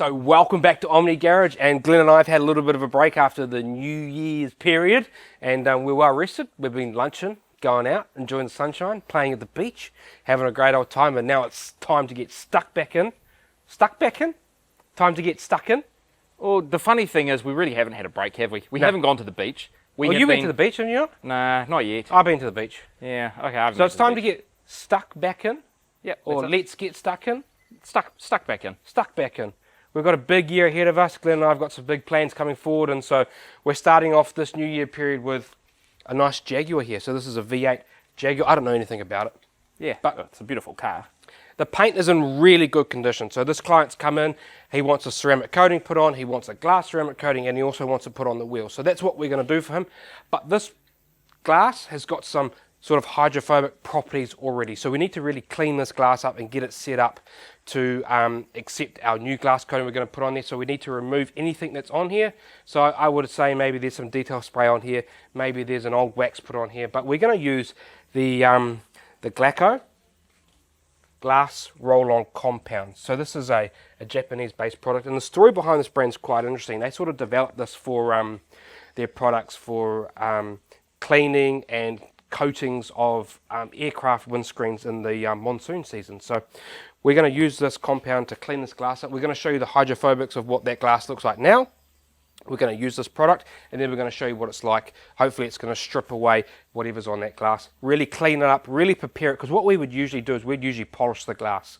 So welcome back to Omni Garage, and Glenn and I have had a little bit of a break after the New Year's period, and we're well rested. We've been lunching, going out, enjoying the sunshine, playing at the beach, having a great old time, and now it's time to get stuck back in. Stuck back in? Time to get stuck in? Well, the funny thing is we really haven't had a break, have we? We haven't gone to the beach. Well, you've been to the beach, haven't you? Nah, not yet. I've been to the beach. Yeah, okay. So it's time to get stuck back in? Yeah. Or let's get stuck in? Stuck back in. Stuck back in. We've got a big year ahead of us. Glenn and I have got some big plans coming forward, and so we're starting off this new year period with a nice Jaguar here. So this is a V8 Jaguar. I don't know anything about it. Yeah, but it's a beautiful car. The paint is in really good condition. So this client's come in, he wants a ceramic coating put on, he wants a glass ceramic coating, and he also wants to put on the wheel. So that's what we're going to do for him. But this glass has got some sort of hydrophobic properties already. So we need to really clean this glass up and get it set up to accept our new glass coating we're going to put on there. So we need to remove anything that's on here. So I would say maybe there's some detail spray on here, maybe there's an old wax put on here, but we're going to use the Glaco Glass Roll-On Compound. So this is a Japanese-based product, and the story behind this brand is quite interesting. They sort of developed this for their products for cleaning and coatings of aircraft windscreens in the monsoon season. So we're going to use this compound to clean this glass up. We're going to show you the hydrophobics of what that glass looks like now. We're going to use this product, and then we're going to show you what it's like. Hopefully it's going to strip away whatever's on that glass, really clean it up, really prepare it, because what we would usually do is we'd usually polish the glass.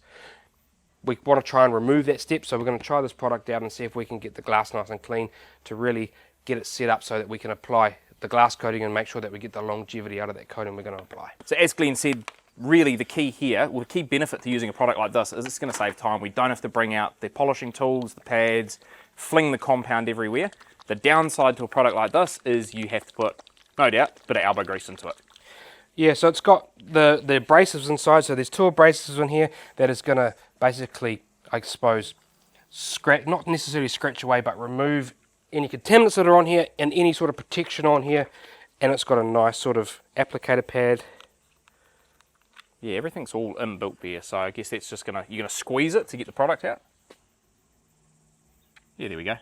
We want to try and remove that step, so we're going to try this product out and see if we can get the glass nice and clean to really get it set up so that we can apply the glass coating and make sure that we get the longevity out of that coating we're going to apply. So as Glenn said, really the key here, well, the key benefit to using a product like this is it's going to save time. We don't have to bring out the polishing tools, the pads, fling the compound everywhere. The downside to a product like this is you have to put, no doubt, a bit of elbow grease into it. Yeah, so it's got the abrasives inside, so there's two abrasives in here that is going to basically, I suppose, scratch, not necessarily scratch away, but remove any contaminants that are on here and any sort of protection on here. And it's got a nice sort of applicator pad. Yeah, everything's all inbuilt there, so I guess that's just you're gonna squeeze it to get the product out. Yeah, there we go.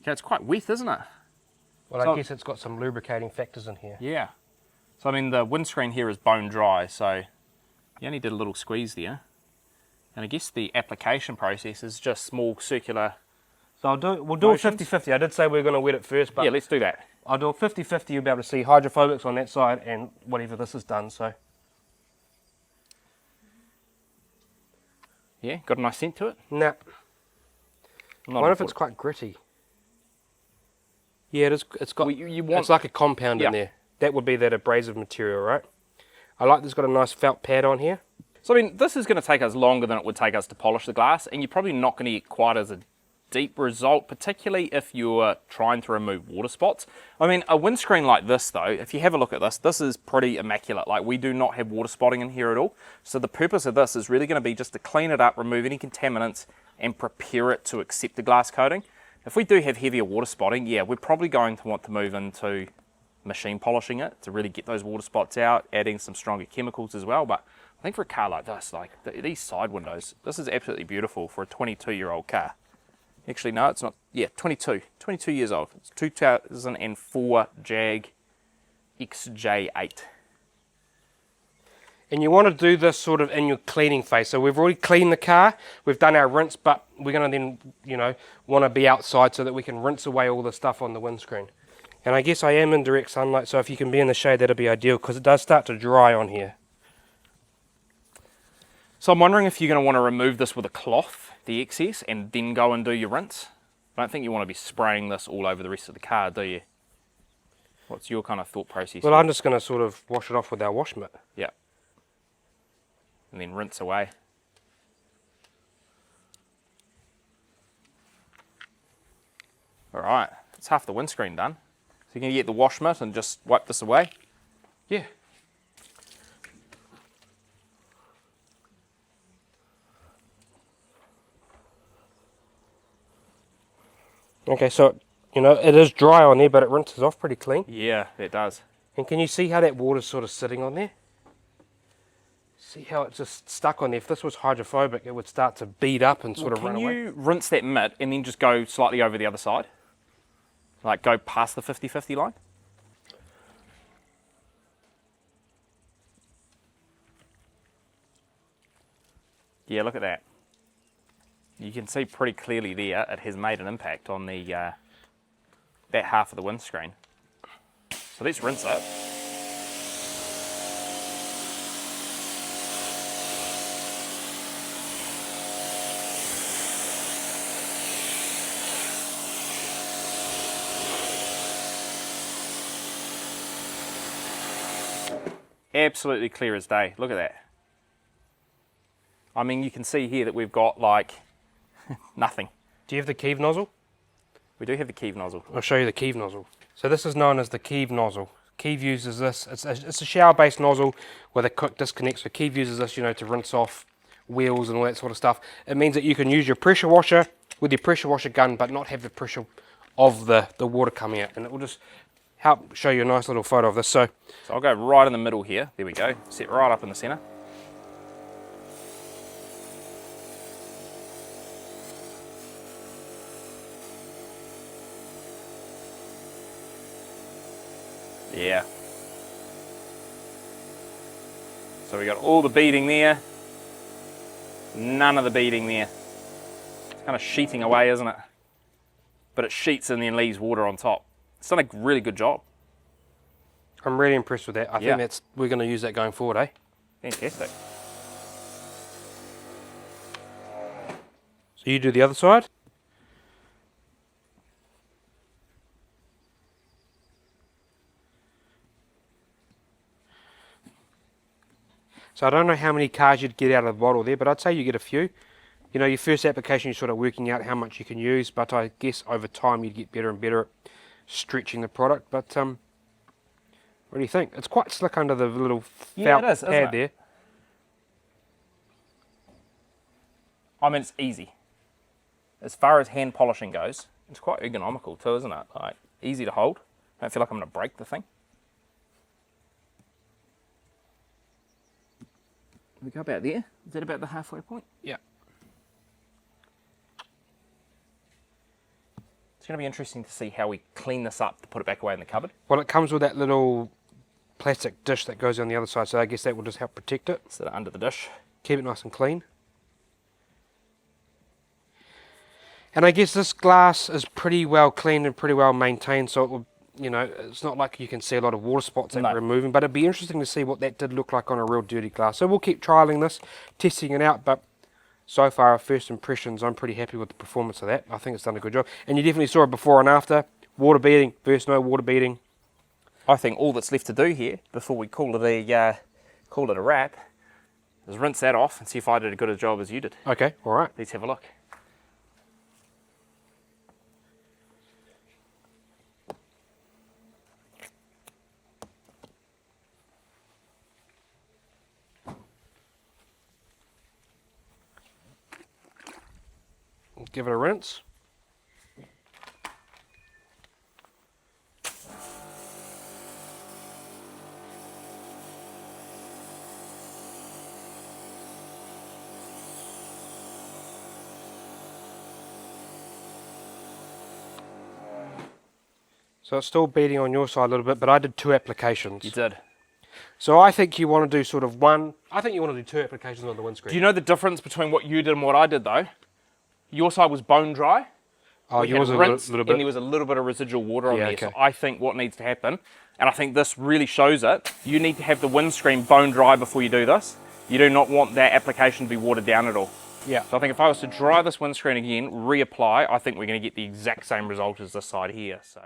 Okay, it's quite wet, isn't it? Well, so, I guess it's got some lubricating factors in here. Yeah. So I mean, the windscreen here is bone dry, so you only did a little squeeze there. And I guess the application process is just small circular. So we'll do motions. it 50-50. I did say we were going to wet it first, but yeah, let's do that. I'll do it 50-50. You'll be able to see hydrophobics on that side and whatever this has done. So yeah, got a nice scent to it. Nah. I wonder if it's quite gritty. Yeah, it is. It's got. It's like a compound in there. That would be that abrasive material, right? I like this. Got a nice felt pad on here. So I mean, this is going to take us longer than it would take us to polish the glass, and you're probably not going to get quite as a deep result, particularly if you're trying to remove water spots. I mean, a windscreen like this though, if you have a look at this, this is pretty immaculate. Like, we do not have water spotting in here at all. So the purpose of this is really going to be just to clean it up, remove any contaminants, and prepare it to accept the glass coating. If we do have heavier water spotting, yeah, we're probably going to want to move into machine polishing it to really get those water spots out, adding some stronger chemicals as well. But I think for a car like this, like these side windows, this is absolutely beautiful for a 22-year-old car. Actually, no, it's not. Yeah, 22 years old. It's 2004 Jag XJ8. And you want to do this sort of in your cleaning phase. So we've already cleaned the car, we've done our rinse, but we're going to then, want to be outside so that we can rinse away all the stuff on the windscreen. And I guess I am in direct sunlight, so if you can be in the shade, that'll be ideal, because it does start to dry on here. So I'm wondering if you're going to want to remove this with a cloth, the excess, and then go and do your rinse. I don't think you want to be spraying this all over the rest of the car, do you? What's your kind of thought process? Well, I'm just going to sort of wash it off with our wash mitt. Yeah. And then rinse away. All right, that's half the windscreen done. So you can get the wash mitt and just wipe this away. Yeah. Okay, so, it is dry on there, but it rinses off pretty clean. Yeah, it does. And can you see how that water's sort of sitting on there? See how it's just stuck on there? If this was hydrophobic, it would start to bead up and sort of run away. Can you rinse that mitt and then just go slightly over the other side? Like go past the 50-50 line? Yeah, look at that. You can see pretty clearly there it has made an impact on the that half of the windscreen. So let's rinse it. Absolutely clear as day. Look at that. I mean, you can see here that we've got like nothing. Do you have the Keeve nozzle? We do have the Keeve nozzle. I'll show you the Keeve nozzle. So this is known as the Keeve nozzle. Keeve uses this. It's a shower-based nozzle where the quick disconnect. So Keeve uses this, you know, to rinse off wheels and all that sort of stuff. It means that you can use your pressure washer with your pressure washer gun, but not have the pressure of the water coming out, and it will just help show you a nice little photo of this. So I'll go right in the middle here. There we go. Set right up in the center. Yeah. So we got all the beading there. None of the beading there. It's kind of sheeting away, isn't it? But it sheets and then leaves water on top. It's done a really good job. I'm really impressed with that. I think we're going to use that going forward, eh? Fantastic. So you do the other side. So I don't know how many cars you'd get out of the bottle there, but I'd say you get a few. You know, your first application, you're sort of working out how much you can use, but I guess over time you'd get better and better at stretching the product. But what do you think? It's quite slick under the little felt pad there. I mean, it's easy. As far as hand polishing goes, it's quite ergonomical too, isn't it? Like, easy to hold. I don't feel like I'm going to break the thing. We go about there. Is that about the halfway point? Yeah. It's going to be interesting to see how we clean this up to put it back away in the cupboard. Well, it comes with that little plastic dish that goes on the other side, so I guess that will just help protect it. Sit it under the dish. Keep it nice and clean. And I guess this glass is pretty well cleaned and pretty well maintained, so it will, you know, it's not like you can see a lot of water spots that we're removing, but it'd be interesting to see what that did look like on a real dirty glass. So we'll keep trialing this, testing it out, but so far our first impressions, I'm pretty happy with the performance of that. I think it's done a good job. And you definitely saw it before and after. Water beading versus no water beading. I think all that's left to do here, before we call it a wrap, is rinse that off and see if I did as good a job as you did. Okay, all right. Let's have a look. Give it a rinse. So it's still beading on your side a little bit, but I did 2 applications. You did. So I think you want to do sort of one, I think you want to do 2 applications on the windscreen. Do you know the difference between what you did and what I did though? Your side was bone dry. Oh, yours a little bit. And there was a little bit of residual water on there. Okay. So I think what needs to happen, and I think this really shows it, you need to have the windscreen bone dry before you do this. You do not want that application to be watered down at all. Yeah. So I think if I was to dry this windscreen again, reapply, I think we're going to get the exact same result as this side here. So.